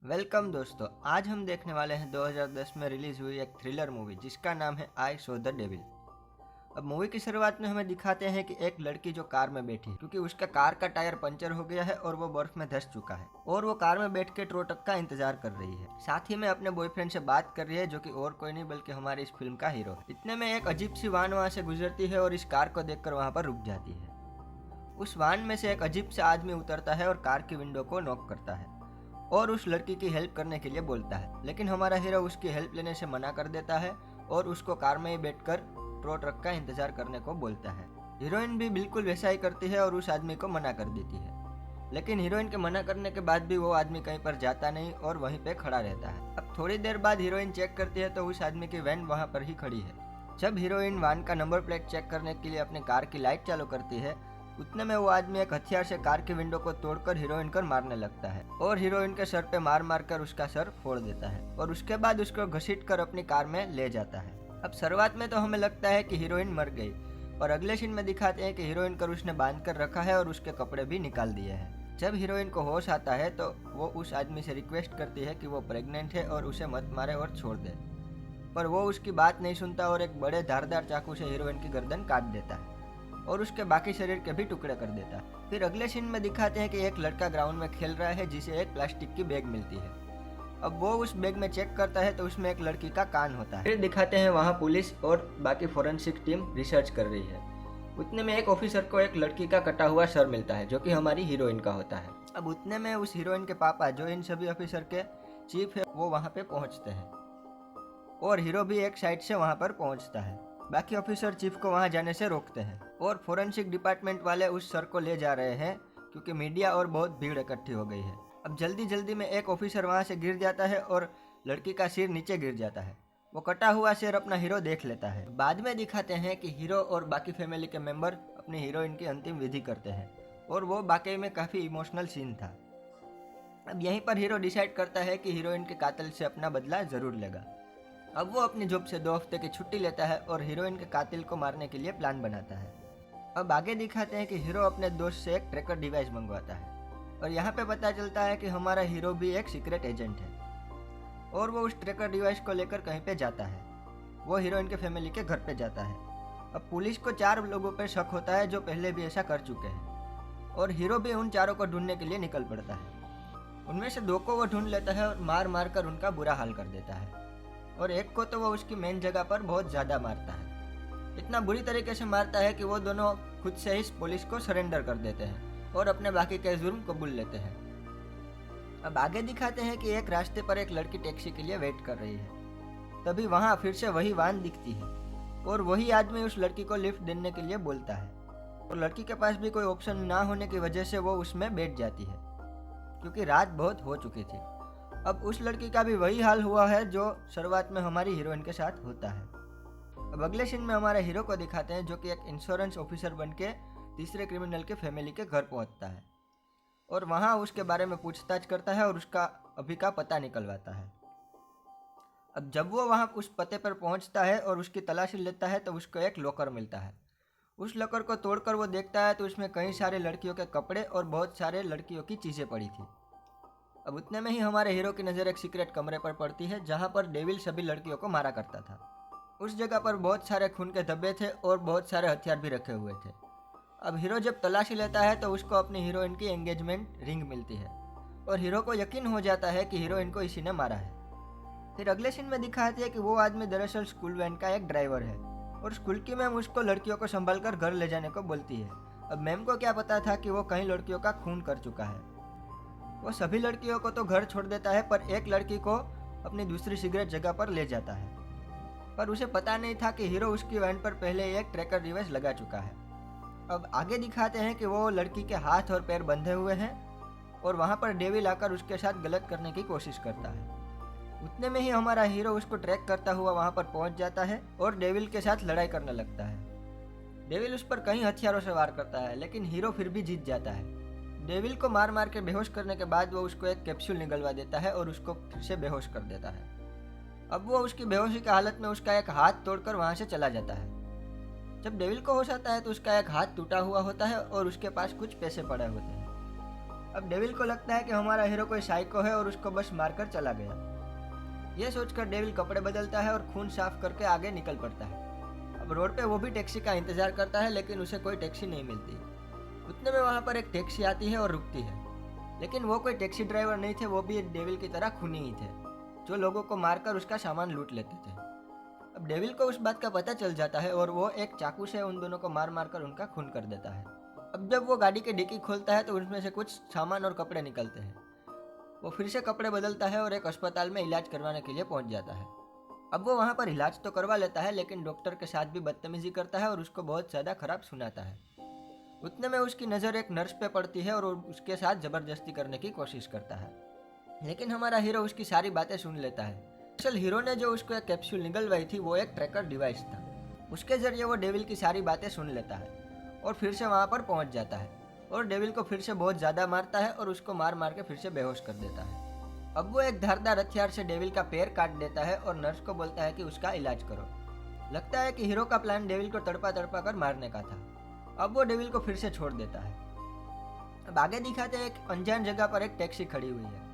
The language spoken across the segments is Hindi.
वेलकम दोस्तों। आज हम देखने वाले हैं 2010 में रिलीज हुई एक थ्रिलर मूवी जिसका नाम है आई सॉ द डेविल। अब मूवी की शुरुआत में हमें दिखाते हैं कि एक लड़की जो कार में बैठी है क्योंकि उसका कार का टायर पंचर हो गया है और वो बर्फ में धंस चुका है और वो कार में बैठ के ट्रोटक का इंतजार कर रही है। साथ ही में अपने बॉयफ्रेंड से बात कर रही है जो कि और कोई नहीं बल्कि हमारी इस फिल्म का हीरो है। इतने में एक अजीब सी वाहन वहाँ से गुजरती है और इस कार को देखकर वहाँ पर रुक जाती है। उस वाहन में से एक अजीब सा आदमी उतरता है और कार की विंडो को नॉक करता है और उस लड़की की हेल्प करने के लिए बोलता है, लेकिन हमारा हीरो उसकी हेल्प लेने से मना कर देता है और उसको कार में ही बैठकर ट्रो ट्रक का इंतजार करने को बोलता है। हीरोइन भी बिल्कुल वैसा ही करती है और उस आदमी को मना कर देती है, लेकिन हीरोइन के मना करने के बाद भी वो आदमी कहीं पर जाता नहीं और वहीं पे खड़ा रहता है। अब थोड़ी देर बाद हीरोइन चेक करती है तो उस आदमी की वैन वहाँ पर ही खड़ी है। जब हीरोइन वैन का नंबर प्लेट चेक करने के लिए अपनी कार की लाइट चालू करती है, उतने में वो आदमी एक हथियार से कार की विंडो को तोड़कर हीरोइन को मारने लगता है और हीरोइन के सर पे मार मार कर उसका सर फोड़ देता है और उसके बाद उसको घसीट कर अपनी कार में ले जाता है। अब शुरुआत में तो हमें लगता है कि हीरोइन मर गई और अगले सीन में दिखाते हैं कि हीरोइन को उसने बांध कर रखा है और उसके कपड़े भी निकाल दिए हैं। जब हीरोइन को होश आता है तो वो उस आदमी से रिक्वेस्ट करती है कि वो प्रेग्नेंट है और उसे मत मारे और छोड़ दे, पर वो उसकी बात नहीं सुनता और एक बड़े धारदार चाकू से हीरोइन की गर्दन काट देता है और उसके बाकी शरीर के भी टुकड़े कर देता है। फिर अगले सीन में दिखाते हैं कि एक लड़का ग्राउंड में खेल रहा है जिसे एक प्लास्टिक की बैग मिलती है। अब वो उस बैग में चेक करता है तो उसमें एक लड़की का कान होता है। फिर दिखाते हैं वहाँ पुलिस और बाकी फोरेंसिक टीम रिसर्च कर रही है। उतने में एक ऑफिसर को एक लड़की का कटा हुआ सर मिलता है जो कि हमारी हीरोइन का होता है। अब उतने में उस हीरोइन के पापा जो इन सभी ऑफिसर के चीफ है वो वहाँ पे पहुँचते हैं और हीरो भी एक साइड से वहाँ पर पहुँचता है। बाकी ऑफिसर चीफ को वहां जाने से रोकते हैं और फोरेंसिक डिपार्टमेंट वाले उस सर को ले जा रहे हैं क्योंकि मीडिया और बहुत भीड़ इकट्ठी हो गई है। अब जल्दी जल्दी में एक ऑफिसर वहां से गिर जाता है और लड़की का सिर नीचे गिर जाता है। वो कटा हुआ सिर अपना हीरो देख लेता है। बाद में दिखाते हैं कि हीरो और बाकी फैमिली के मेंबर अपनी हीरोइन की अंतिम विधि करते हैं और वो वाकई में काफ़ी इमोशनल सीन था। अब यहीं पर हीरो डिसाइड करता है कि हीरोइन के कातिल से अपना बदला ज़रूर लेगा। अब वो अपनी जॉब से 2 हफ्ते की छुट्टी लेता है और हीरोइन के कातिल को मारने के लिए प्लान बनाता है। अब आगे दिखाते हैं कि हीरो अपने दोस्त से एक ट्रैकर डिवाइस मंगवाता है और यहाँ पे पता चलता है कि हमारा हीरो भी एक सीक्रेट एजेंट है और वो उस ट्रैकर डिवाइस को लेकर कहीं पे जाता है। वो हीरोइन के फैमिली के घर पे जाता है। अब पुलिस को 4 लोगों पर शक होता है जो पहले भी ऐसा कर चुके हैं और हीरो भी उन चारों को ढूंढने के लिए निकल पड़ता है। उनमें से 2 को वो ढूंढ लेता है और मार मार कर उनका बुरा हाल कर देता है और एक को तो वो उसकी मेन जगह पर बहुत ज़्यादा मारता है। इतना बुरी तरीके से मारता है कि वो दोनों खुद से ही पुलिस को सरेंडर कर देते हैं और अपने बाकी के जुर्म कबूल लेते हैं। अब आगे दिखाते हैं कि एक रास्ते पर एक लड़की टैक्सी के लिए वेट कर रही है। तभी वहाँ फिर से वही वाहन दिखती है और वही आदमी उस लड़की को लिफ्ट देने के लिए बोलता है और लड़की के पास भी कोई ऑप्शन ना होने की वजह से वो उसमें बैठ जाती है क्योंकि रात बहुत हो चुकी थी। अब उस लड़की का भी वही हाल हुआ है जो शुरुआत में हमारी हीरोइन के साथ होता है। अब अगले सीन में हमारे हीरो को दिखाते हैं जो कि एक इंश्योरेंस ऑफिसर बनके तीसरे क्रिमिनल के फैमिली के घर पहुंचता है और वहां उसके बारे में पूछताछ करता है और उसका अभी का पता निकलवाता है। अब जब वो वहां उस पते पर पहुंचता है और उसकी तलाशी लेता है तो उसको एक लॉकर मिलता है। उस लॉकर को तोड़कर वो देखता है तो उसमें कई सारे लड़कियों के कपड़े और बहुत सारे लड़कियों की चीज़ें पड़ी थी। अब उतने में ही हमारे हीरो की नज़र एक सीक्रेट कमरे पर पड़ती है जहाँ पर डेविल सभी लड़कियों को मारा करता था। उस जगह पर बहुत सारे खून के धब्बे थे और बहुत सारे हथियार भी रखे हुए थे। अब हीरो जब तलाशी लेता है तो उसको अपनी हीरोइन की एंगेजमेंट रिंग मिलती है और हीरो को यकीन हो जाता है कि हीरोइन को इसी ने मारा है। फिर अगले सीन में दिखाती है कि वो आदमी दरअसल स्कूल वैन का एक ड्राइवर है और स्कूल की मैम उसको लड़कियों को संभाल कर घर ले जाने को बोलती है। अब मैम को क्या पता था कि वो कई लड़कियों का खून कर चुका है। वो सभी लड़कियों को तो घर छोड़ देता है पर एक लड़की को अपनी दूसरी सीक्रेट जगह पर ले जाता है, पर उसे पता नहीं था कि हीरो उसकी वैन पर पहले एक ट्रैकर डिवाइस लगा चुका है। अब आगे दिखाते हैं कि वो लड़की के हाथ और पैर बंधे हुए हैं और वहाँ पर डेविल आकर उसके साथ गलत करने की कोशिश करता है। उतने में ही हमारा हीरो उसको ट्रैक करता हुआ वहाँ पर पहुँच जाता है और डेविल के साथ लड़ाई करने लगता है। डेविल उस पर कई हथियारों से वार करता है लेकिन हीरो फिर भी जीत जाता है। डेविल को मार मार के बेहोश करने के बाद वो उसको एक कैप्सूल निगलवा देता है और उसको फिर से बेहोश कर देता है। अब वो उसकी बेहोशी की हालत में उसका एक हाथ तोड़कर वहाँ से चला जाता है। जब डेविल को होश आता है तो उसका एक हाथ टूटा हुआ होता है और उसके पास कुछ पैसे पड़े होते हैं। अब डेविल को लगता है कि हमारा हीरो कोई साइको है और उसको बस मारकर चला गया। यह सोचकर डेविल कपड़े बदलता है और खून साफ करके आगे निकल पड़ता है। अब रोड पे वो भी टैक्सी का इंतजार करता है, लेकिन उसे कोई टैक्सी नहीं मिलती। उतने में वहाँ पर एक टैक्सी आती है और रुकती है, लेकिन वो कोई टैक्सी ड्राइवर नहीं थे, वो भी डेविल की तरह खूनी ही थे, जो लोगों को मारकर उसका सामान लूट लेते थे। अब डेविल को उस बात का पता चल जाता है और वो एक चाकू से उन दोनों को मार मार कर उनका खून कर देता है। अब जब वो गाड़ी की डिक्की खोलता है तो उसमें से कुछ सामान और कपड़े निकलते हैं। वो फिर से कपड़े बदलता है और एक अस्पताल में इलाज करवाने के लिए पहुंच जाता है। अब वो वहाँ पर इलाज तो करवा लेता है, लेकिन डॉक्टर के साथ भी बदतमीजी करता है और उसको बहुत ज़्यादा खराब सुनाता है। उतने में उसकी नज़र एक नर्स पे पड़ती है और वो उसके साथ ज़बरदस्ती करने की कोशिश करता है, लेकिन हमारा हीरो उसकी सारी बातें सुन लेता है। असल हीरो ने जो उसको एक कैप्सूल निगलवाई थी वो एक ट्रैकर डिवाइस था। उसके ज़रिए वो डेविल की सारी बातें सुन लेता है और फिर से वहाँ पर पहुँच जाता है और डेविल को फिर से बहुत ज़्यादा मारता है और उसको मार मार के फिर से बेहोश कर देता है। अब वो एक धारदार हथियार से डेविल का पैर काट देता है और नर्स को बोलता है कि उसका इलाज करो। लगता है कि हीरो का प्लान डेविल को तड़पा तड़पा कर मारने का था। अब वो डेविल को फिर से छोड़ देता है। अब आगे दिखाते हैं एक अनजान जगह पर एक टैक्सी खड़ी हुई है।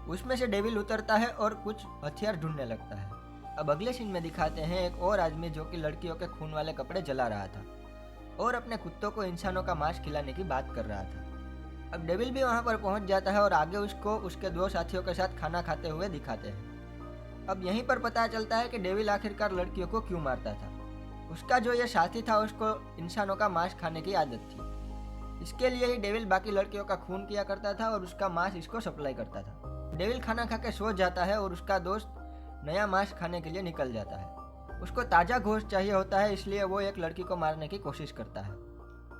उसमें से डेविल उतरता है और कुछ हथियार ढूंढने लगता है। अब अगले सीन में दिखाते हैं एक और आदमी जो कि लड़कियों के खून वाले कपड़े जला रहा था और अपने कुत्तों को इंसानों का मांस खिलाने की बात कर रहा था। अब डेविल भी वहां पर पहुंच जाता है और आगे उसको उसके दो साथियों के साथ खाना खाते हुए दिखाते हैं। अब यहीं पर पता चलता है कि डेविल आखिरकार लड़कियों को क्यों मारता था। उसका जो ये साथी था उसको इंसानों का मांस खाने की आदत थी। इसके लिए ही डेविल बाकी लड़कियों का खून किया करता था और उसका मांस इसको सप्लाई करता था। डेविल खाना खा के सो जाता है और उसका दोस्त नया मांस खाने के लिए निकल जाता है। उसको ताज़ा गोश्त चाहिए होता है, इसलिए वो एक लड़की को मारने की कोशिश करता है।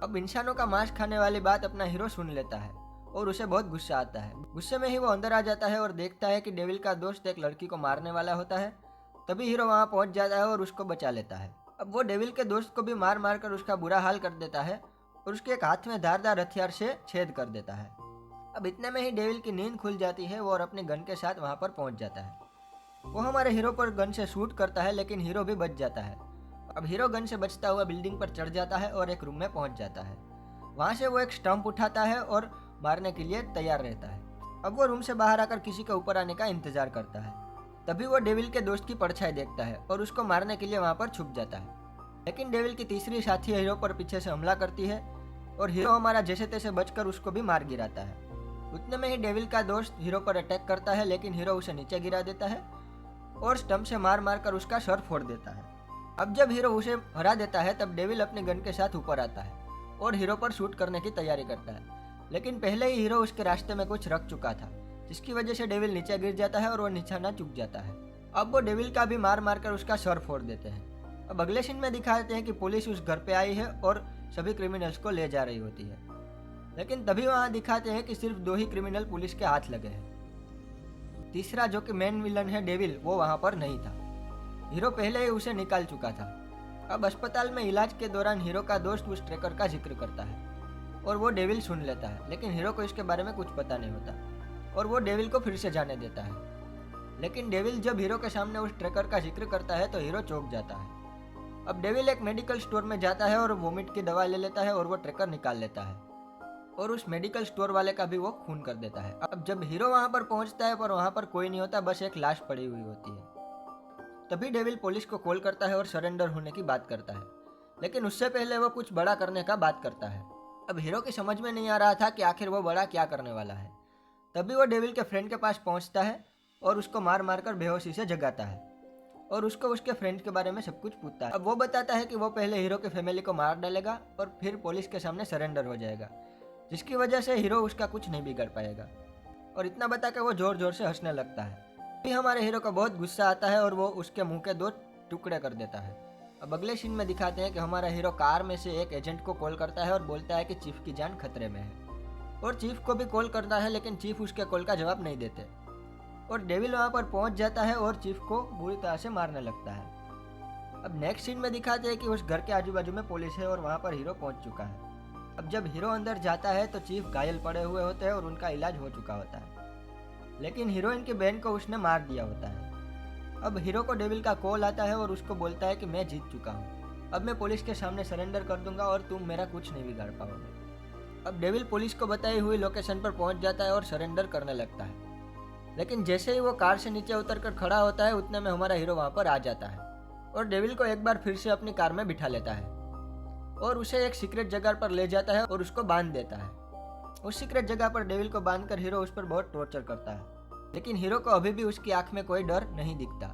अब इंसानों का मांस खाने वाली बात अपना हीरो सुन लेता है और उसे बहुत गुस्सा आता है। गुस्से में ही वो अंदर आ जाता है और देखता है कि डेविल का दोस्त एक लड़की को मारने वाला होता है। तभी हीरो वहाँ पहुँच जाता है और उसको बचा लेता है। अब वो डेविल के दोस्त को भी मार मार कर उसका बुरा हाल कर देता है और उसके एक हाथ में धारदार हथियार से छेद कर देता है। अब इतने में ही डेविल की नींद खुल जाती है और अपने गन के साथ वहाँ पर पहुँच जाता है। वो हमारे हीरो पर गन से शूट करता है, लेकिन हीरो भी बच जाता है। अब हीरो गन से बचता हुआ बिल्डिंग पर चढ़ जाता है और एक रूम में पहुँच जाता है। वहाँ से वो एक स्टंप उठाता है और मारने के लिए तैयार रहता है। अब वो रूम से बाहर आकर किसी के ऊपर आने का इंतजार करता है। तभी वो डेविल के दोस्त की परछाई देखता है और उसको मारने के लिए वहाँ पर छुप जाता है। लेकिन डेविल की तीसरी साथी हीरो पर पीछे से हमला करती है और हीरो हमारा जैसे तैसे बचकर उसको भी मार गिराता है। उतने में ही डेविल का दोस्त हीरो पर अटैक करता है, लेकिन हीरो उसे नीचे गिरा देता है और स्टंप से मार मार कर उसका सर फोड़ देता है। अब जब हीरो उसे हरा देता है तब डेविल अपने गन के साथ ऊपर आता है और हीरो पर शूट करने की तैयारी करता है, लेकिन पहले ही हीरो उसके रास्ते में कुछ रख चुका था, जिसकी वजह से डेविल नीचे गिर जाता है और वो निशाना चूक जाता है। अब वो डेविल का भी मार मार कर उसका सर फोड़ देते हैं। अब अगले सीन में दिखाते हैं कि पुलिस उस घर पे आई है और सभी क्रिमिनल्स को ले जा रही होती है, लेकिन तभी वहाँ दिखाते हैं कि सिर्फ 2 ही क्रिमिनल पुलिस के हाथ लगे हैं। तीसरा जो कि मेन विलन है डेविल, वो वहाँ पर नहीं था। हीरो पहले ही उसे निकाल चुका था। अब अस्पताल में इलाज के दौरान हीरो का दोस्त उस ट्रैकर का जिक्र करता है और वो डेविल सुन लेता है, लेकिन हीरो को इसके बारे में कुछ पता नहीं होता और वो डेविल को फिर से जाने देता है। लेकिन डेविल जब हीरो के सामने उस ट्रैकर का जिक्र करता है तो हीरो चौंक जाता है। अब डेविल एक मेडिकल स्टोर में जाता है और वोमिट की दवा ले लेता है और वो ट्रैकर निकाल लेता है और उस मेडिकल स्टोर वाले का भी वो खून कर देता है। अब जब हीरो वहाँ पर पहुँचता है पर वहाँ पर कोई नहीं होता, बस एक लाश पड़ी हुई होती है। तभी डेविल पुलिस को कॉल करता है और सरेंडर होने की बात करता है, लेकिन उससे पहले वो कुछ बड़ा करने का बात करता है। अब हीरो की समझ में नहीं आ रहा था कि आखिर वो बड़ा क्या करने वाला है। तभी वो डेविल के फ्रेंड के पास पहुँचता है और उसको मार मार कर बेहोशी से जगाता है और उसको उसके फ्रेंड के बारे में सब कुछ पूछता है। अब वो बताता है कि वो पहले हीरो की फैमिली को मार डालेगा और फिर पुलिस के सामने सरेंडर हो जाएगा, जिसकी वजह से हीरो उसका कुछ नहीं बिगाड़ पाएगा। और इतना बता के वो जोर जोर से हंसने लगता है। फिर हमारे हीरो को बहुत गुस्सा आता है और वो उसके मुंह के 2 टुकड़े कर देता है। अब अगले सीन में दिखाते हैं कि हमारा हीरो कार में से एक एजेंट को कॉल करता है और बोलता है कि चीफ की जान खतरे में है और चीफ को भी कॉल करता है, लेकिन चीफ उसके कॉल का जवाब नहीं देते और डेविल वहाँ पर पहुँच जाता है और चीफ को बुरी तरह से मारने लगता है। अब नेक्स्ट सीन में दिखाते हैं कि उस घर के आजू बाजू में पुलिस है और वहाँ पर हीरो पहुँच चुका है। अब जब हीरो अंदर जाता है तो चीफ घायल पड़े हुए होते हैं और उनका इलाज हो चुका होता है, लेकिन हीरोइन की बहन को उसने मार दिया होता है। अब हीरो को डेविल का कॉल आता है और उसको बोलता है कि मैं जीत चुका हूँ, अब मैं पुलिस के सामने सरेंडर कर दूंगा और तुम मेरा कुछ नहीं बिगाड़ पाओगे। अब डेविल पुलिस को बताई हुई लोकेशन पर पहुंच जाता है और सरेंडर करने लगता है। लेकिन जैसे ही वो कार से नीचे उतरकर खड़ा होता है उतने में हमारा हीरो वहां पर आ जाता है और डेविल को एक बार फिर से अपनी कार में बिठा लेता है और उसे एक सीक्रेट जगह पर ले जाता है और उसको बांध देता है। उस सीक्रेट जगह पर डेविल को बांधकर हीरो उस पर बहुत टॉर्चर करता है, लेकिन हीरो को अभी भी उसकी आंख में कोई डर नहीं दिखता।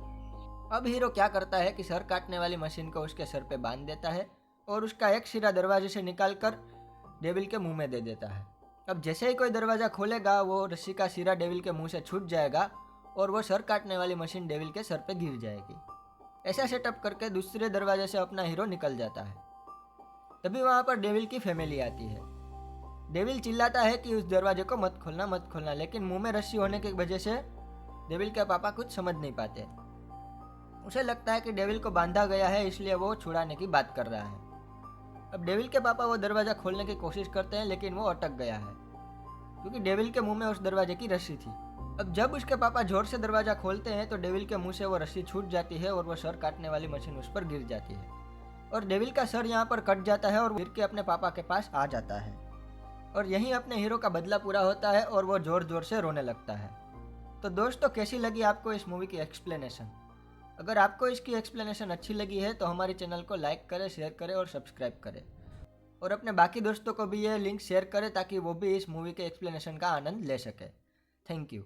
अब हीरो क्या करता है कि सर काटने वाली मशीन को उसके सर पे बांध देता है और उसका एक सिरा दरवाजे से निकालकर डेविल के मुंह में दे देता है। अब जैसे ही कोई दरवाज़ा खोलेगा वो रस्सी का सिरा डेविल के मुंह से छूट जाएगा और वो सर काटने वाली मशीन डेविल के सर पे गिर जाएगी। ऐसा सेटअप करके दूसरे दरवाजे से अपना हीरो निकल जाता है। तभी वहाँ पर डेविल की फैमिली आती है। डेविल चिल्लाता है कि उस दरवाजे को मत खोलना, लेकिन मुंह में रस्सी होने की वजह से डेविल के पापा कुछ समझ नहीं पाते। उसे लगता है कि डेविल को बांधा गया है, इसलिए वो छुड़ाने की बात कर रहा है। अब डेविल के पापा वो दरवाज़ा खोलने की कोशिश करते हैं, लेकिन वो अटक गया है क्योंकि डेविल के मुंह में उस दरवाजे की रस्सी थी। अब जब उसके पापा जोर से दरवाज़ा खोलते हैं तो डेविल के मुंह से वो रस्सी छूट जाती है और वो सर काटने वाली मशीन उस पर गिर जाती है और डेविल का सर यहाँ पर कट जाता है और गिर के अपने पापा के पास आ जाता है और यहीं अपने हीरो का बदला पूरा होता है और वो जोर जोर से रोने लगता है। तो दोस्तों, कैसी लगी आपको इस मूवी की एक्सप्लेनेशन? अगर आपको इसकी एक्सप्लेनेशन अच्छी लगी है तो हमारे चैनल को लाइक करें, शेयर करें और सब्सक्राइब करें और अपने बाकी दोस्तों को भी ये लिंक शेयर करें ताकि वो भी इस मूवी के एक्सप्लेनेशन का आनंद ले सके। Thank you.